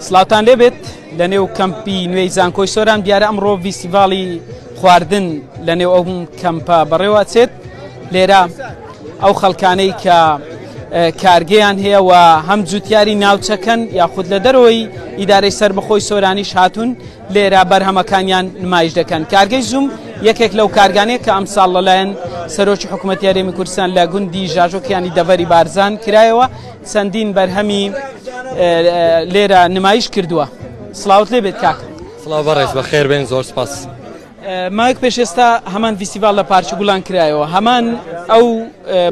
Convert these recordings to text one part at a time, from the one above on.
سلااوتان لێبێت لە نێو کەمپی نوێی زانکۆی سۆران دیارە ئەمڕۆ ڤیسیڤاڵی خواردن لە نێو ئەو کەمپە بەڕێوە چێت لێرە ئەو خەڵکانەی کە کارگەیان هەیە و هەم جوتیاری ناوچەکەن یاخود لە دەرەوەی ئیدارەی سەربەخۆی سۆرانیش هاتوون لێرە بەرهەمەکانیان نمایش دەکەن. کارگەی زوم یەکێک لەو کارگانەیە کە ئەمساڵ لەلایەن سەرۆکی حکوومەتی هەرێمی کوردستان لە گوندی ژاژۆکیانی دەڤەری بارزان کرایەوە چەندین بەرهەمی لێرە نمایش کردووە. سڵاوت لێ بێت کاکە. سڵاو بەڕێز بەخێر بێن، زۆر سپاس. ماوەیەک پێش ئێستا هەمان ڤیسیڤاڵ لە پارچە گوڵان کرایەوە، هەمان ئەو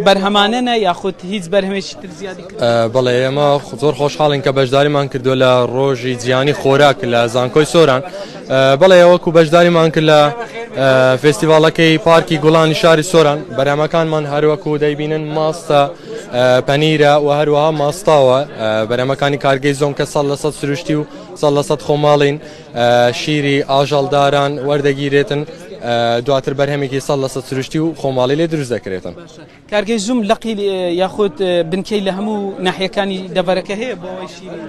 بەرهەمانەنە یاخود هیچ بەرهەمێکی تر زیادی کرد؟ بەڵێ ئێمە زۆر خۆشحاڵین کە بەشداریمان کردو لە ڕۆژی جیهانی خۆراک لە زانکۆی سۆران. بەڵێ ئەوەکو بەشداریمان کرد لە فێستیڤاڵەکەی پارکی گوڵانی شاری سۆران. بەرهەمەکانمان هەروەکو دەیبینن ماستە، پەنیرە و هەروەها ماستاوە. بەرهەمەکانی کارگەی زۆم کە 100% سروشتی و 100% خۆماڵین، شیری ئاژەڵداران وەردەگیرێتن، دواتر بەرهەمێکی 100% سروشتی و خۆماڵی لێ دروست دەکرێتن. کارگەی زوم لەقی یاخود بنکەی لە هەموو ناحیەکانی دەڤەرەکە هەیە بۆ ئەوەی شیری؟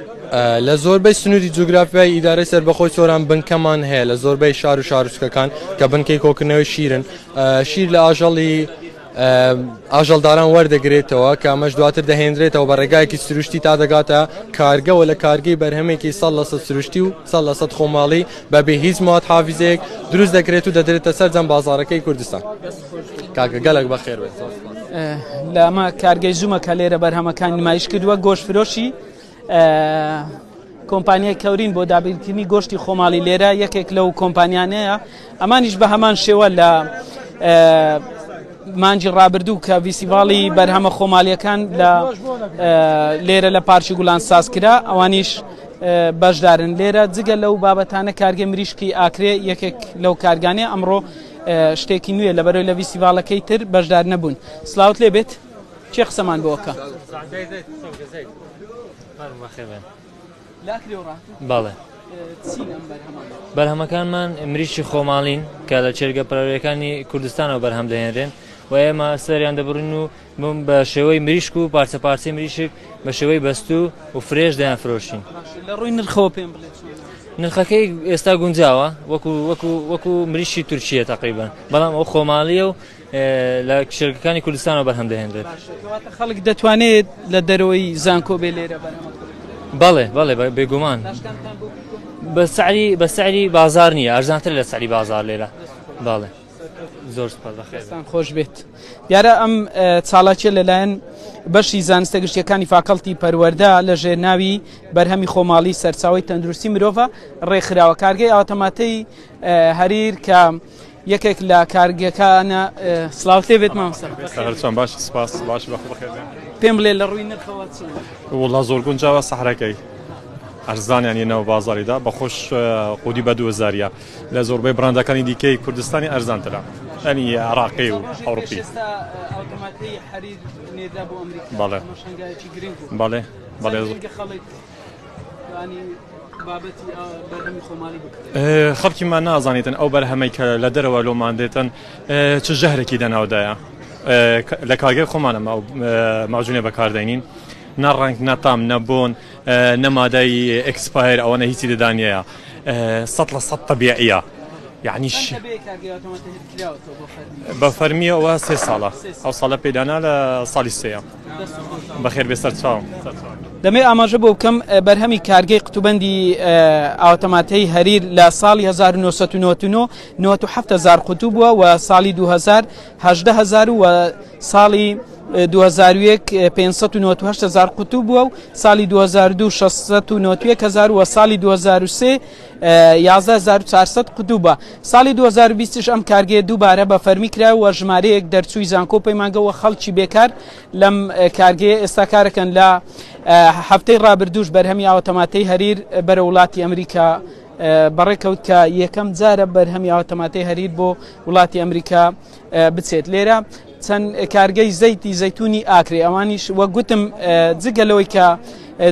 لە زۆربەی سنووری جوگرافیای ئیدارەی سەربەخۆی سۆران بنکەمان هەیە لە زۆربەی شار و شارچکەکان کە بنکەی کۆکردنەوەی شیرن. شیر لە ئاژەڵداران وەردەگرێتەوە کە ئەمەش دواتر دەهێنرێتەوە بە ڕێگایەکی سروشتی تا دەگاتە کارگەوە لە کارگەی بەرهەمێکی 100% سروشتی و 100% خۆماڵی بەبێ هیچ مواد حافیزەیەک دروست دەکرێت و دەدرێتە سەرجەم بازاڕەکەی کوردستان. کاکە گەلێک بەخێر بێت. لە ئەمە کارگەی زوومە کە لێرە بەرهەمەکان نمایش کردووە گۆشتفرۆشی کۆمپانیای کەورین بۆ دابینکردنی گۆشتی خۆماڵی لێرە یەکێک لەو کۆمپانیانەیە. ئەمانیش بە هەمان شێوە لە مانجی ڕابردوو کە ڤیسیڤاڵی بەرهەمە خۆماڵیەکان لێرە لە پارکی گوڵان ساز کرا، ئەوانیش بەشدارن لێرە. جگە لەو بابەتانە کارگەی مریشکی ئاکرێ یەکێک لەو کارگانەیە ئەمڕۆ شتێکی نوێ لەبەرەوەی لە ڤیسیڤاڵەکەی تر بەشدار نەبوون. سڵاوت لێ بێت، چێ قسەمان بۆکە؟ بەڵێ بەرهەمەکانمان مریشی خۆماڵین کە لە چێرگە پەروەردەکانی کوردستانەوە بەرهەم دەهێنرێن و ئێمە سەریان دەبڕین و بە شێوەی مریشک و پارچە پارچەی مریشک بە شێوەی بەستوو و فرێش دەیان فرۆشین. لە ڕووی نرخەوە پێم بڵێت نرخەکەی ئێستا گونجاوە وەکو مریشی تورکیە تقریبان، بەڵام ئەو خۆماڵیە و لە شێرگەکانی کوردستانەوە بەرهەم دەهێنرێت. خەڵک دەتوانێت لە دەرەوەی زانکۆ بێ لێرە بەڵێ بێگومان بە سعری بازار نییە، ئەرزانتر لە سعری بازار لێرە. بەڵێ زۆر سپاسان خۆش بێت. دیارە ئەم چاڵاکیە لەلایەن بەشی زانستە گشتیەکانی فاکەڵتی پەروەردە لە ژێرناوی بەرهەمی خۆماڵی سەرچاوی تەندروستی مرۆڤە ڕێکخراوە. کارگەی ئاوتۆماتیی هەریر کە یەکێک لە کارگەکانە. سڵاوت لێ بێت مامۆستا. هەرچۆن باش، سپاس. باش بەخێر پێم بڵێ لە ڕووی نرخەوە وڵا زۆر گونجاوە سەحرەکەی ئەرزانیان ینەوە بازاریدا بەخۆش قودی بە 2000 لە زۆربەی براندەکانی دیکەی کوردستانی ئەرزانترا، ئەنی عراقی و ئەوروپی. بەڵێ بەڵێ بەڵێ خەڵکیمان نازانێتن ئەو بەرهەمەی کە لە دەرەوە لۆمان دێتن چ ژەهرێکی دەناودایە. لە کارگەی خۆمانە ماژونێ بەکاردێنین، نەڕەنگ نەتام نەبوون نەمادای ئەکسپایر ئەوەنە هیچی دەدانیەیە 100% طبیعیە. یعنی بە فەرمیەوە 3 ساڵە، ئەو ساڵە پێدانا لە ساڵی 3. بەخێر بێ سەرچاوم. دەمێ ئاماژە بۆ بکەم بەرهەمی کارگەی قوتوبەندی ئاوتۆماتیی هەریر لە ساڵی 1999 97,000 قوتوب بووە و ساڵی 2000 18,000 و ساڵی 2001 598,000 قوتوب بووە و ساڵی 2002 691,000 و ساڵی 2003 11,400 قوتوبە. ساڵی 2020 ئەم کارگەیە دووبارە بە فەرمی کرا و ژمارەیەک دەرچووی زانکۆ پەیمانگەوە خەڵکی بێکار لەم کارگەیە ئێستا کارەکەن. لە هەفتەی ڕابردووش بەرهەمی ئاوتۆماتیی هەریر بەرە وڵاتی ئەمریکا بەڕێکەوت کە یەکەم جارە بەرهەمی ئاوتۆماتیی هەریر بۆ وڵاتی ئەمریکا بچێت. لێرە چەند کارگەی زەیتی زەیتونی ئاکرێ، ئەوانیش وە گوتم جگەلەوەی کە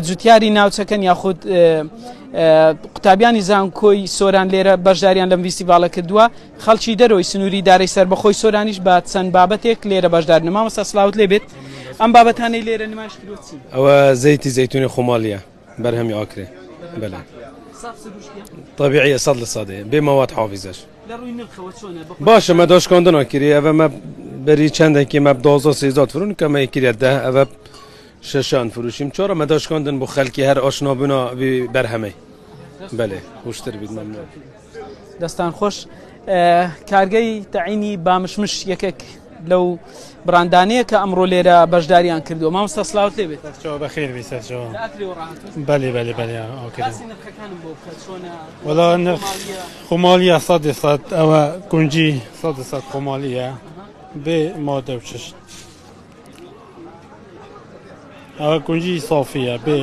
جوتیاری ناوچەکەن یاخود قوتابیانی زانکۆی سۆران لێرە بەشداریان لەم ڤیسیڤاڵە کردووە، خەڵکی دەرەوەی سنووری دارەی سەربەخۆی سۆرانیش بە چەند بابەتێک لێرە بەشدار نەما. مەستا سڵاوت لێ بێت. ئەم بابەتانەی لێرە نمایش کردووە چی؟ ئەوە زەیتی زەیتونی خۆماڵیە، برهمي آكري بله صاف سروشيا طبيعية صد لصدي بمواد حافظش لروي نرخوت شونه باشه ما داش کندن کری اوه ما بری چند که ما 12 13 فرون که ما کری ده اوه ششان فروشیم چرا ما داش کندن بو خلکی هر آشنا بنا بی برهمه بله خوشتر بید ممنون دەستان خۆش کارگەی تەعینی بامشمش یەکێک لەو بڕاندانەیە کە ئەمڕۆ لێرە بەشداریان کردووە مامۆستا سلااوت لێ بێت بەخێر بیسەرەوە بەێ بەێ وڵا نرخ خۆمالیە 100 ئەوە گونجی 100 خۆمالیە بێ مادە و چشت ئەوە گونجی سافیە بێ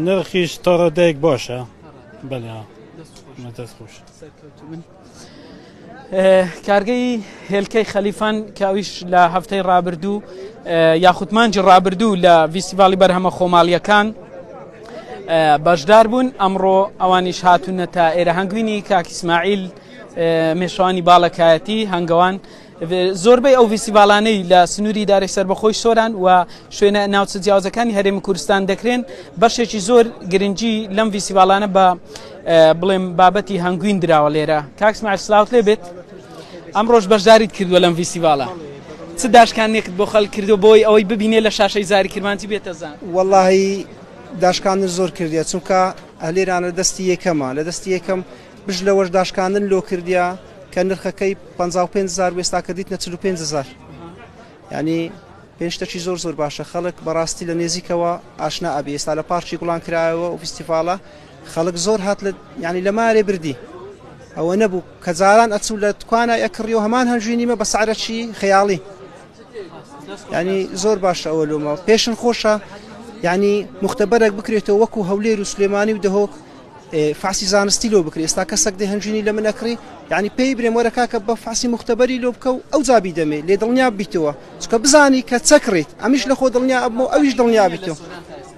نرخیش تاڕەدەیەک باشە بەێ دەست خۆش کارگەی هێلکەی خەلیفان کە ئەویش لە هەفتەی ڕابردوو یاخودمانجی ڕابردوو لە ڤیسیڤاڵی بەرهەمە خۆماڵیەکان بەشدار بوون ئەمڕۆ ئەوانیش هاتوونەتە ئێرە هەنگوینی کاک ئیسماعیل مێشوانی باڵەکایەتی هەنگەوان زۆربەی ئەو ڤیسیڤاڵانەی لە سنووری دارەی سەربەخۆی سۆران و شوێنە ناوچە جیاوازەکانی هەرێمی کوردستان دەکرێن بەشێکی زۆر گرنگی لەم ڤیسیڤاڵانە بە بڵێم بابەتی هەنگوین دراوە لێرە کاک ئیسماعیل سلااوت لێ بێت ئەمڕۆژ بەشداریت کردووە لەم ڤیسیڤاڵە چ داشکانێکت بۆ خەڵک کردو بۆی ئەوەی ببینێ لە شاشەی زاری کرمانجی بێتە زان واللهی داشکاندن زۆر کردیا چونکە ئەلێرانە دەستی یەکەمە لە دەستی یەکەم بژ لەوەش داشکاندن لۆ کردیا کە نرخەکەی 55,000 وێستا کردیت نە 45,000 ینی پێنجتەکی زۆر زۆر باشە خەڵک بەڕاستی لە نێزیکەوە ئاشنا ئەبێ ئێستا لە پارکی گوڵان کرایەوە و فستیڤالە خەڵک زۆر هات لە ینی لە مارێ بردی ئەوە نەبوو کە جاران ئەچوو لە توانە ئەکڕیەوە هەمان هەنجوینیمە بە سعرەکی خەیاڵی ینی زۆر باشە ئەوە لۆمە پێشن خۆشە ینی مختبەرێک بکرێتەوە وەکو هەولێر و سلێمانی و دەهۆک فاسی زانستی لۆ بکرێت ئێستا کەسێک دێ هەنجوینی لە من ئەکڕی ینی پێی برێم وەرە کاکە بە فاسی مختبەری لۆ بکە و ئەو جابی دەمێ لێ دڵنیا بیتەوە چکە بزانی کە چەکڕێت ئەمیش لە خۆ دڵنیا ئەبمە و ئەویش دڵنیا بیتەوە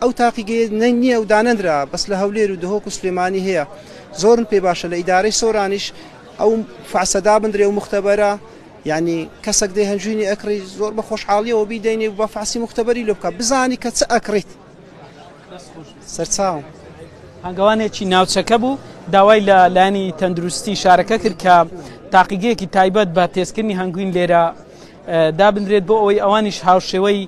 ئەو تاقیگەیە نییە و دانەندرا بەس لە هەولێر و دهۆک و سلێمانی هەیە زۆرم پێ باشە لە ئیدارەی سۆرانیش ئەو فاسەدا بندرێ و مختبەرە ینی کەسێک دێ هەنجوینی ئەکڕی زۆر بە خۆشحاڵیەوە بیدەینێ بە فاسی مختبەری لۆ بکە بزانی کە چ ئەکڕیت سەرچاوم هەنگەوانێکی ناوچەکە بوو داوای لە لانی تەندروستی شارەکە کرد کە تاقیگەیەکی تایبەت بە تێزکردنی هەنگوین لێرە دابدرێت بۆ ئەوەی ئەوانیش هاوشێوەی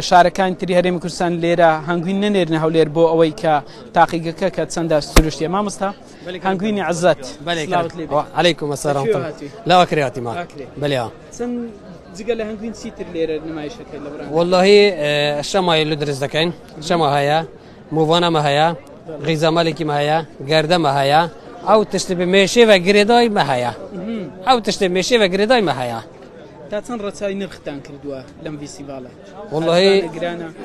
شارەکانی تری هەرێمی کوردستان لێرە هەنگوین نەنێرنە هەولێر بۆ ئەوەی کە تاقیگەکە کە چەندە سروشتیە مامۆستا هەنگوینی عەزەت عەلەیکوم ئەسەلام لاوە کرێتی ما بەڵێ چەند جگە لە هەنگوین چیتر لێرە نمایشەکەی لە بڕان واللهی شەمای لە دروست دەکەین شەمە هەیە موڤانەمە هەیە غیزەمەلێکیمە هەیە گەردەمە هەیە ئەو تشت بە مێشێوە گرێدایمە هەیە ئەو تشت مێشێوە گرێدایمە هەیە تا چەند ڕەچاوی نرختان کردووە لەم ڤیسیڤاڵە واللهی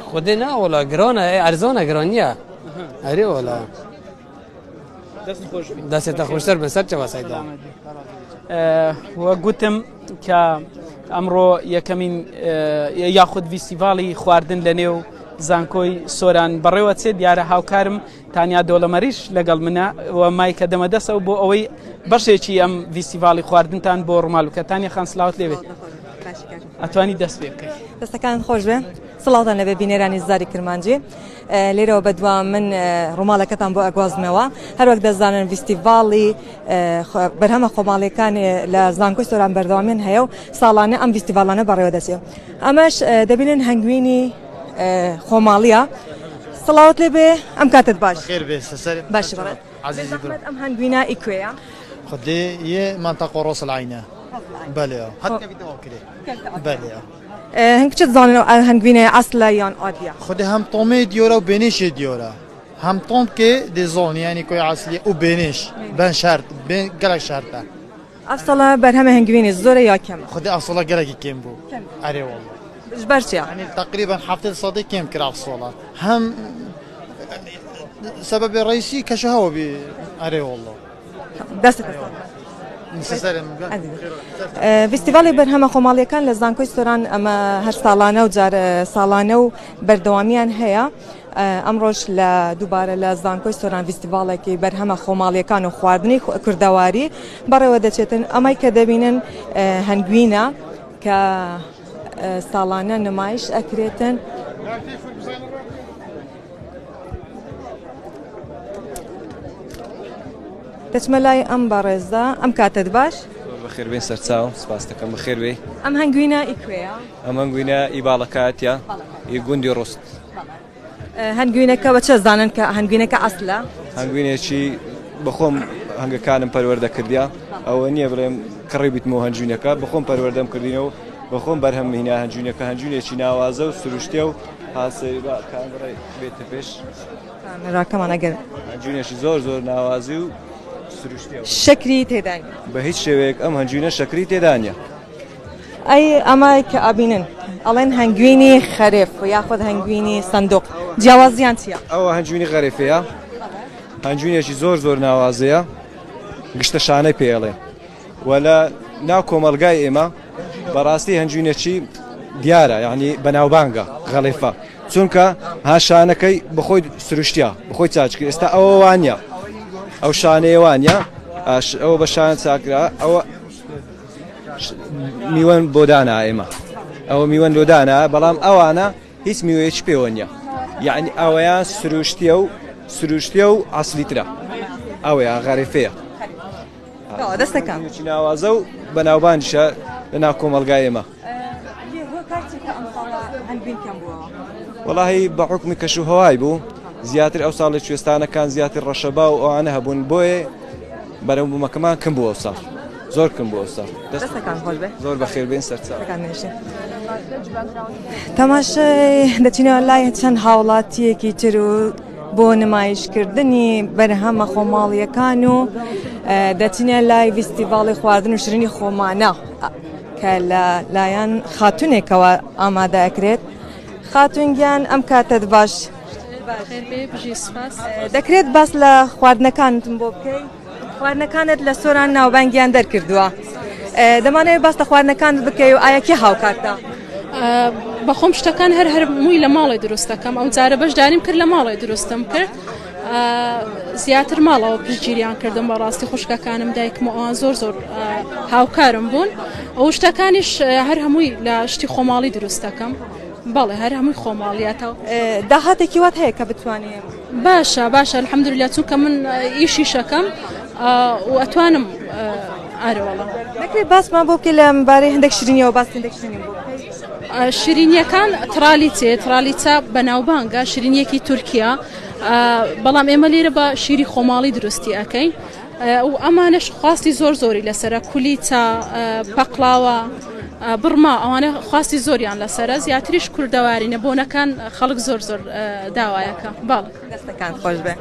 خودێ ناوەڵا گرانە ئەرزانە گران نییە ئەرێ وەڵا دەستێتە خۆشتر بەسەر چەوەسایدا وە گوتم کە ئەمڕۆ یەکەمین یاخود ڤیسیڤاڵی خواردن لە نێو زانکۆی سۆران بەڕێوە چێ دیارە هاوکارم تانیا دۆڵەمەریش لەگەڵ منە و مای کە دەمەدەسەوە بۆ ئەوەی بەشێکی ئەم ڤیسیڤاڵی خواردنتان بۆ ڕمالوکە تانیا خان سلااوت لێوێت ئەتوانی دەست پێ بکەیت دەستەکان خۆش بێن سڵاوتان لەبێ بینێرانی زاری کرمانجی لێرەوە بەدوام من ڕۆماڵەکەتان بۆ ئەگوازمەوە هەروەک دەزانن ڤیسیڤاڵی بەرهەمە خۆماڵیەکانی لە زانکۆی سۆران بەردەوامیان هەیە و ساڵانە ئەم ڤیسیڤاڵانە بەڕێوە دەچێت ئەمەش دەبینن هەنگوینی خۆماڵیە سڵاوت لێ بێ ئەم کاتت باش باش ئەم هەنگوینە ئیکوێیە خدي هي منطقة راس العينة بله حتى في توكله بله هنگ چه زانن هنگوینه اصلا یان عادیه خدي هم طومي ديورا وبينيش ديورا هم طوم كي دي زون يعني كوي اصلي وبينيش بين شرط بين قلق شرطه اصلا برهم هنگوینه زوره یا کم خدي اصلا قلق كم بو اري والله اجبرتي يعني تقريبا حفظ صديق كم كرا الصلاة هم سبب الرئيسي كشهوة اري والله دست فستیڤالی بەرهەمە خۆماڵیەکان لە زانکۆی سۆران ئەمە هەر ساڵانە و جار ساڵانە و بەردەوامیان هەیە ئەمڕۆژ لە دووبارە لە زانکۆی سۆران فستیڤاڵێکی بەرهەمە خۆماڵیەکان و خواردنی کوردەواری بەڕێوە دەچێتن ئەمەی کە دەبینن هەنگوینە کە ساڵانە نمایش ئەکرێتن دەچمە لای ئەم بەڕێزدا ئەم کاتت باش بەخێر بێن سەرچاو سپاس دەکەم بەخێر بێ ئەم هەنگوینە ئیکوێیە ئەم هەنگوینە ئیباڵەکاتە ئی گوندی ڕست هەنگوینەکە بە چە زانن کە هەنگوینەکە ئەسلە هەنگوینێکی بەخۆم هەنگەکانم پەروەردە کردیا ئەوە نییە بڵێم کڕی بیتمەوە هەنجوینەکە بەخۆم پەروەردەم کردینەوە بەخۆم بەرهەم هینا هەنجوینەکە هەنجوینێکی ناوازە و سروشتێ و هاسەی کامڕێ بێتە پێش ڕاکەمان ئەگەر هەنجوینێکی زۆر زۆر ناوازی و سروشتێ شەکری تێدای بە هیچ شێوەیەک ئەم هەنجوینە شەکری تێدانە ئەی ئەمای کە ئابینن ئەڵێن هەنگوینی خەرێف و یاخود هەنگوینی سندوق جیاوازیان چییە؟ ئەوە هەنجوینی غەرێفەیە هەنجوینێکی زۆر زۆر ناوازەیە گشتە شانەی پێڵێ وەلا ناو کۆمەلگای ئێمە بەڕاستی هەنجوینێکی دیارە یعنی بەناوبانگە غەڵێفە چونکە هاشانەکەی بەخۆی سروشتیا بەخۆی چاچکرد ئێستا ئەوە وانە ئەو شانەیە وانە ئەوە بە شان چاکرا ئەوە میوەن بۆ دانا ئێمە ئەوە میوەن بۆ دانا بەڵام ئەوانە هیچ میوەیەکی پێوە نیە یعنی ئەوەیان سروشتیە و ئاسلیترا ئەوەیە غەرێفەیە دەستەکان ناوازە و بەناوبانجیشە لە ناو کۆمەلگای ئێمە وەڵاهی بە حوکمی کەش و هەوای بوو زیاتر ئەو ساڵی کوێستانەکان زیاتر ڕەشەبا و ئەوانە هەبوون بۆیە بەرەو بوومەکەمان کەم بووە ئەو ساڵ زۆر کەم بووە ئەو ساڵ زۆر بەخێر بێن سەرچاو تەماشای دەچینەوە لای چەند هاوڵاتیەکی تر و بۆ نمایشکردنی بەرهەمە خۆماڵیەکان و دەچینە لای فیستیڤاڵی خواردن و شرینی خۆمانە کە لە لایەن خاتونێکەوە ئامادە ئەکرێت خاتونگیان ئەم کاتت باش دەکرێت باس لە خواردنەکانتم بۆ بکەیت خواردنەکانت لە سۆران ناوبانگیان دەرکردووە دەمانەوێت باس لە خواردنەکانت بکەی و ئایەکی هاوکاتە بەخۆم شتەکان هەر مووی لە ماڵی دروست دەکەم ئەو جارە بەشداریم کرد لە ماڵی دروستم کرد زیاتر ماڵەوە پشتگیریان کردم بەڕاستی خوشکەکانم دایکم و زۆر زۆر هاوکارم بوون ئەو شتەکانیش هەر هەمووی لە شتی خۆماڵی دروست دەکەم بەڵێ هەر هەمووی خۆماڵیاتەوە داهاتێکی وات هەیە کە بتوانێت باشە الحەمدوللا چونکە من ئیشی شەکەم و ئەتوانم ئارەوەڵە دەکرێت باسمان بۆ بکە لە مبارەی هەندێک شرینیەوە باس هەندێک شرینی بۆ شیرینیەکان ترالیچە بەناوبانگە شیرینیەکی تورکیا بەڵام ئێمە لێرە بە شیری خۆماڵی دروستی ئەەکەین و ئەمانش خواستی زۆر زۆری لەسرە کولیتە پەقلاوە بڕما ئەوانە خواستی زۆریان لەسرە زیاتریش کوردەوارینە بۆنەکان خەڵک زۆر داوایەکە باڵ دەستەکان خۆش بێ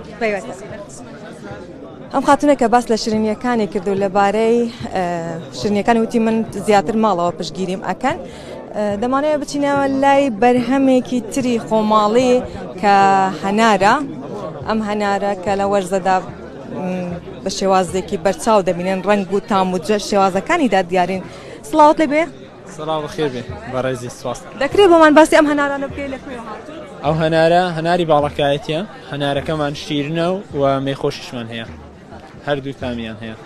ئەم خاتونێکە باس لە شرینیەکانی کردو لەبارەی شرینیەکانی وتی من زیاتر ماڵەوە پشتگیریم ئەکەن دەمانەوێت بچینەوە لای بەرهەمێکی تری خۆماڵی کە هەنارە ئەم هەنارە کە لە وەرزەدا بە شێوازێکی بەرچاو دەبینێن ڕنگ و تام و شێوازەکانیدا دیارین سڵاوت لێ بێ سڵاو بەخێر بێ بەڕێزی سپاس دەکرێت بۆمان باسی ئەم هەنارانە بکەی لەکوێ هاتوون ئەو هەنارە هەناری باڵەکایەتیە هەنارەکەمان شیرنە و مێخۆشیشمان هەیە هەردوو تامیان هەیە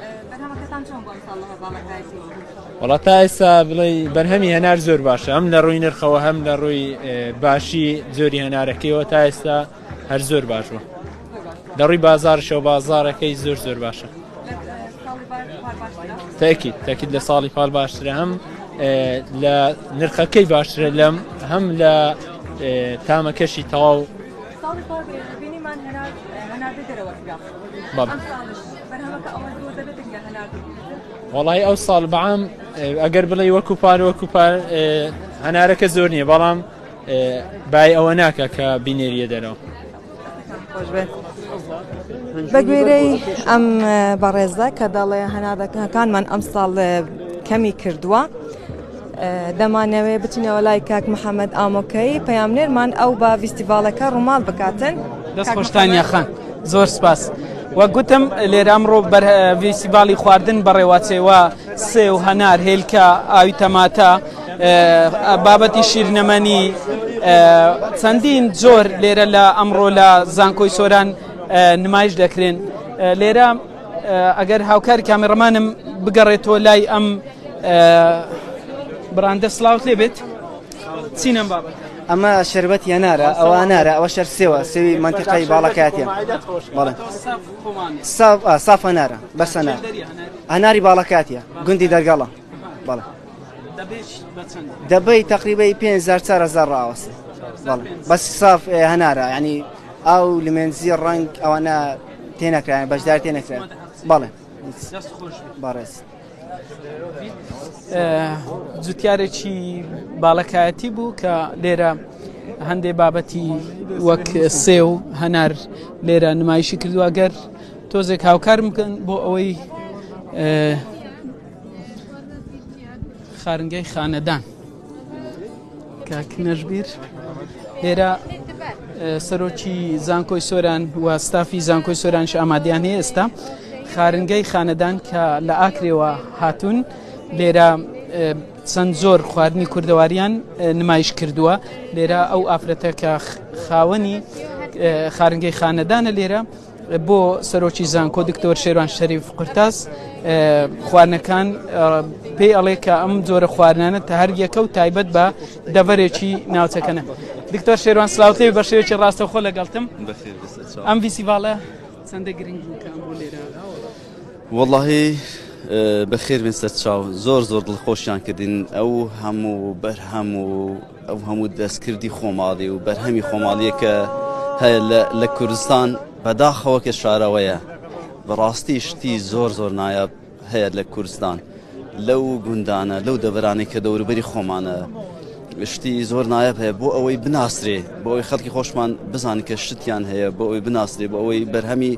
وڵات تا ئێستا بڵێ بەرهەمی هەنار زۆر باشە هەم لە ڕووی نرخەوە هەم لە ڕووی باشی زۆری هەنارەکەیەوە تا ئێستا هەر زۆر باش بوو لە ڕووی بازارشەوە بازارەکەی زۆر باشە تاکید لە ساڵی پاڵ باشترە هەم لە نرخەکەی باشترە لەم هەم لە تامەکەشی تەواو وەڵی ئەو ساڵ بەعام ئەگەر بڵێ وەکو پار هەنارەکە زۆر نییە بەڵام بای ئەوە ناکە کە بینێریە دەرەوە بەگوێرەی ئەم بەڕێزە کە دەڵێ هەنارەکانمان ئەم ساڵ کەمی کردووە دەمانەوێت بچینەوە لای کاک محەممەد ئامۆکەی پەیامنێرمان ئەو بە فیستیڤالەکە ڕووماڵ بکاتن دەست خۆشتانیا خان زۆر سپاس وە گوتم لێرە ئەمڕۆ فیستیڤاڵی خواردن بەڕێوەچێوە سێ و هەنار هێلکە ئاوی تەماتە بابەتی شیرنەمەنی چەندین جۆر لێرە لە ئەمڕۆ لە زانکۆی سۆران نمایش دەکرێن لێرە ئەگەر هاوکاری کامێڕەمانم بگەڕێتەوە لای ئەم براندە سڵاوت لێ بێت چینەم بابەت ئەمە شربەت هێنارە ئەوە نارە ئەوە شەر سێوە سێوی منتیقەی باڵەکەیەتە بەڵێ ساف هەنارە بەس هەنار هەناری باڵەکەیە گوندی دەرگەڵە بەڵێ دەبەی تقریبەی 5,000 ڕاوەسێ بەڵێ بەس ساف هەنارە ینی ئاو لمێنزی ڕنگ ئەوانە تێنەکرایان بەشدار تێنەکرایان بەڵێ بەڕێز جوتیارێکی باڵەکایەتی بوو کە لێرە هەندێک بابەتی وەک سێ و هەنار لێرە نمایشی کردووە گەر تۆزێک هاوکارم بکەن بۆ ئەوەی خارنگەی خانەدان کاکنەژبیر لێرە سەرۆکی زانکۆی سۆران و ستافی زانکۆی سۆرانش ئامادەیان هەیە ئێستا خارنگەی خانەدان کە لە ئاکرێەوە هاتوون لێرە چەند زۆر خواردنی کوردەواریان نمایش کردووە لێرە ئەو ئافرەتە کە خاوەنی خارنگەی خانەدانە لێرە بۆ سەرۆکی زانکۆ دکتۆر شێروان شەریف قورتاس خواردنەکان پێی ئەڵێ کە ئەم جۆرە خواردنانە تا هەر یەکە و تایبەت بە دەڤەرێکی ناوچەکەنە. دکتۆر شێروان سلااوتەی بە شێوەیەکی ڕاستەوخۆ لەگەڵتم ئەم ڤیسیڤالە چەندە گرنگ بۆ لێرە واللهی بەخێر بن سەر چاو زۆر دڵخۆشیان کردین ئەو هەموو بەرهەم و ئەو هەموو دەستکردی خۆماڵی و بەرهەمی خۆماڵیە کە هەیە لە کوردستان بەداخەوە کە شارەوەیە بەڕاستی شتی زۆر نایاب هەیە لە کوردستان لەو گوندانە لەو دەبەرانەی کە دەوروبەری خۆمانە شتی زۆر نایاب هەیە بۆ ئەوەی بناسرێ بۆ ئەوەی خەڵکی خۆشمان بزانین کە شتیان هەیە بۆ ئەوەی بناسرێ بۆ ئەوەی بەرهەمی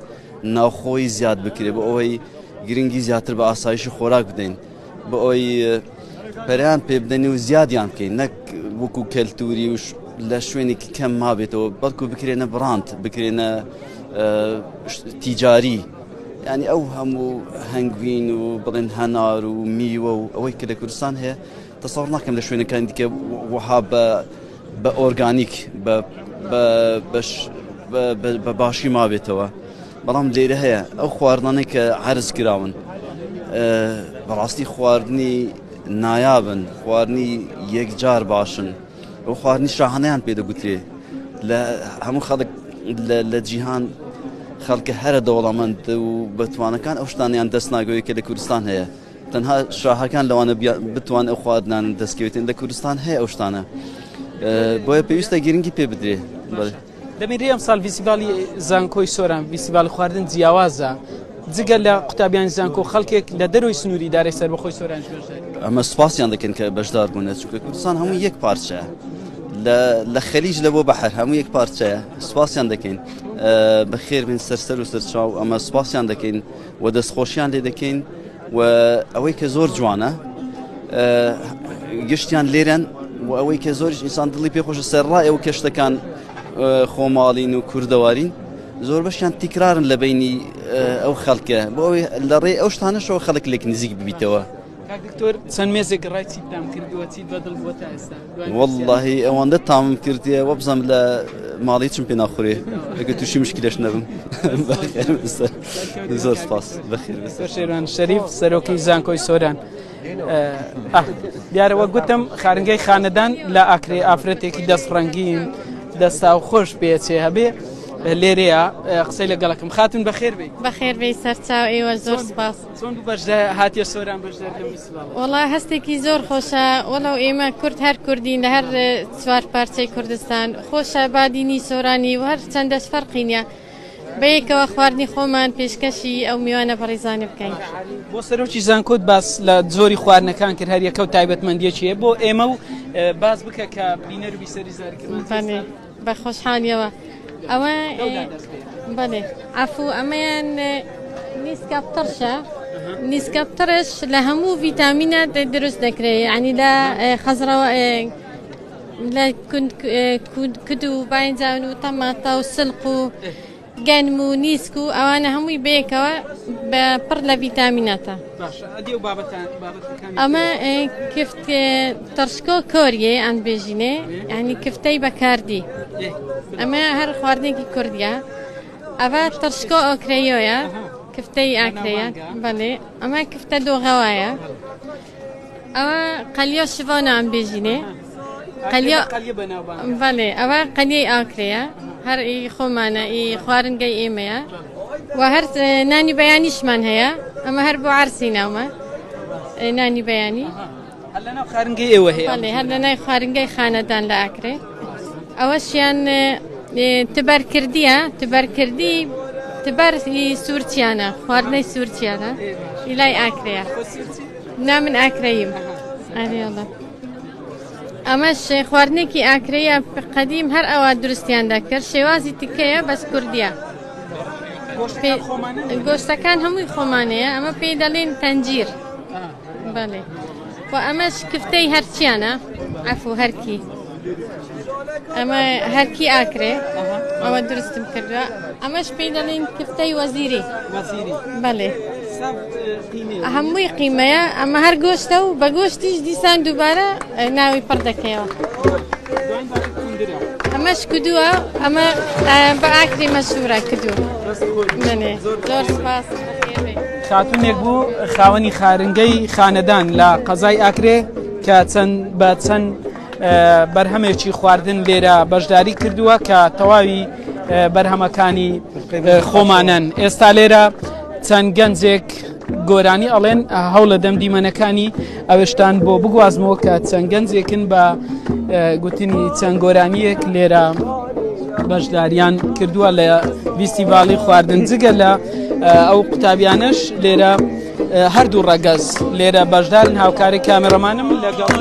ناوخۆی زیاد بکرێ بۆ ئەوەی گرنگی زیاتر بە ئاسایشی خۆراک بدەین بۆ ئەوەی پەریان پێ بدەنی و زیادیان بکەین نەک وەکو کەلتوری و لە شوێنێکی کەم مابێتەوە بەڵکو بکرێنە بڕاند بکرێنە تیجاری ینی ئەو هەموو هەنگوین و بڵێن هەنار و میوە و ئەوەی کە لە کوردستان هەیە تەسەوڕ ناکەم لە شوێنەکان دیکە وەها بە ئۆرگانیک بە باشی مابێتەوە بەڵام لێرە هەیە ئەو خواردنانەی کە عەرز کراون بەڕاستی خواردنی نایابن خواردنی یەکجار باشن ئەو خواردنی شاهانەیان پێدەگوترێ لە هەموو خەڵک لە جیهان خەڵکە هەرە دەوڵەمەند و بەتوانەکان ئەو شتانیان دەست ناگەوێت کە لە کوردستان هەیە تەنها شاهەکان لەوانە بتوان ئەو خواردنان دەستکەوێتن لە کوردستان هەیە ئەو شتانە بۆیە پێویستە گرنگی پێ بدرێ دەمێری ئەم ساڵ ڤیسیڤالی زانکۆی سۆران ڤیسیڤالی خواردن جیاوازە جگە لە قوتابیانی زانکۆ خەڵکێک لە دەروی سنووری دارێک سەربەخۆی سۆرانش بەشداری ئەمە سوپاسیان دەکەن کە بەشدار بوونە چونکە کوردستان هەموو یەک پارچەیە لە خەلیج لە بۆ بەحر هەموو یەک پارچەیە سوپاسیان دەکەین بەخێر بن سەر و سەرچاو ئەمە سوپاسیان دەکەین و دەستخۆشیان لێ دەکەین و ئەوەی کە زۆر جوانە گشتیان لێرەن و ئەوەی کە زۆریش ئینسان دڵی پێخۆشە سەرڕای ئەو کەشتەکان خۆماڵین و کوردەوارین زۆر بەشیان تیکرارن لە بینی ئەو خەڵکە بۆ ئەوەی لە ڕێ ئەو شتانەشەوە خەڵک لێک نزیک ببیتەوە دکتۆر چەند مێزێک ڕای چیتان کردووە چیت بەدڵ بووە تا ئێستا واللهی ئەوەندە تامم کردیە وە بزانم لە ماڵی چم پێ ناخورێ ئەگە تووشی مشکلەش نەبم زۆر سپاس بەخێر شێروان شەریف سەرۆکی زانکۆی سۆران دیارەوە گوتم خارنگەی خانەدان لە ئاکرێ ئافرەتێکی دەستڕەنگین دەستا و خۆش پێچێ هەبێ لێرەیە قسەی لەگەڵەکەم خاتون بەخێر بێ بەخێر بێ سەرچاو ئێوە زۆر سپاس چۆن بەشدە هاتیە سۆران بەشدار وەڵا هەستێکی زۆر خۆشە وەڵاو ئێمە کورد هەر کوردین لە هەر چوار پارچەی کوردستان خۆشە بادینی سۆرانی و هەر چەندەش فەرقینە بەیەکەوە خواردنی خۆمان پێشکەشی ئەو میوانە پەڕیزانە بکەین بۆ سەرۆکی زانکۆت باس لە زۆری خواردنەکان کرد هەر یەکە و تایبەتمەندیەکیە بۆ ئێمە و باز بکە کە بینەر و بیسەری زاریکردن بە خۆشحالیەوە ئەوە بەڵێ ئەفوو ئەمەیان نیسکەپتەرشە نیسکەپتەرش لە هەموو ڤیتامینە دروست دەکرێت ینی لە خەزرەوە لە کود و باینجان و تەماتە و سلق و گەنم و نیسک و ئەوانە هەمووی بەیەکەوە بە پڕ لە ڤیتامینەتە ئەمە کفت تەرشکۆ کۆریێ ئەن بێژینێ ینی کفتەی بەکاردی ئەمە هەر خواردنێکی کوردیە ئەوە تەرشکۆ ئۆکرەیۆیە کفتەی ئاکرەیە بەڵێ ئەمە کفتە دۆغەوایە ئەوە قەلیۆ شڤۆنە ئەم بێژینێ قەلیە بەڵێ ئەوە قەلیەی ئاکرەیە هەر خۆمانە خواردنگەی ئێمەیە و هەر نانی بەیانیشمان هەیە ئەمە هەر بۆ عەرسی ناومە نانی بەیانی خارنگەی ئێوە هەیە هەر لە نای خواردنگەی خانەدان لە ئاکرێ ئەوەشیان تبەرکردیە تبەرکردی تبەر سوورچیانە خواردنەی سوورچیانە ئیلای ئاکرەیە نا من ئاکرەیم ئەرێڵە ئەمەش خواردنێکی ئاکرەیە قەدیم هەر ئەوە دروستیاندا کرد شێوازی تکەیە بەس کوردیە گۆشتەکان هەمووی خۆمانەیە ئەمە پێی دەڵێن تەنجیر بەڵێ و ئەمەش کفتەی هەرچیانە ئەفو هەرکی ئەمە هەرکی ئاکرێ ئەوە دروستم کردووە ئەمەش پێی دەڵێن کفتەی وەزیری بەڵێ هەمووی قیمەیە ئەمە هەر گۆشتە و بە گۆشتیش دیسان دووبارە ناوی پڕ دەکەیەوە ئەمەش کردووە ئەمە بە ئاکری مەشهورە کردو زۆر سپاس خاتونێک بوو خاوەنی خارنگەی خانەدان لە قەزای ئاکرێ کە بە چەند بەرهەمێکی خواردن لێرە بەشداری کردووە کە تەواوی بەرهەمەکانی خۆمانن ئێستا لێرە چەند گەنجێک گۆرانی ئەڵێن هەوڵە دەم دیمەنەکانی ئەوشتان بۆ بگوازمەوە کە چەند گەنجێکن بە گوتنی چەند گۆرانیەک لێرە بەشداریان کردووە لە فیستیڤاڵی خواردن جگە لە ئەو قوتابیانش لێرە هەردوو ڕەگەز لێرە بەشدارن هاوکاری کامێرەمانم لەگەڵ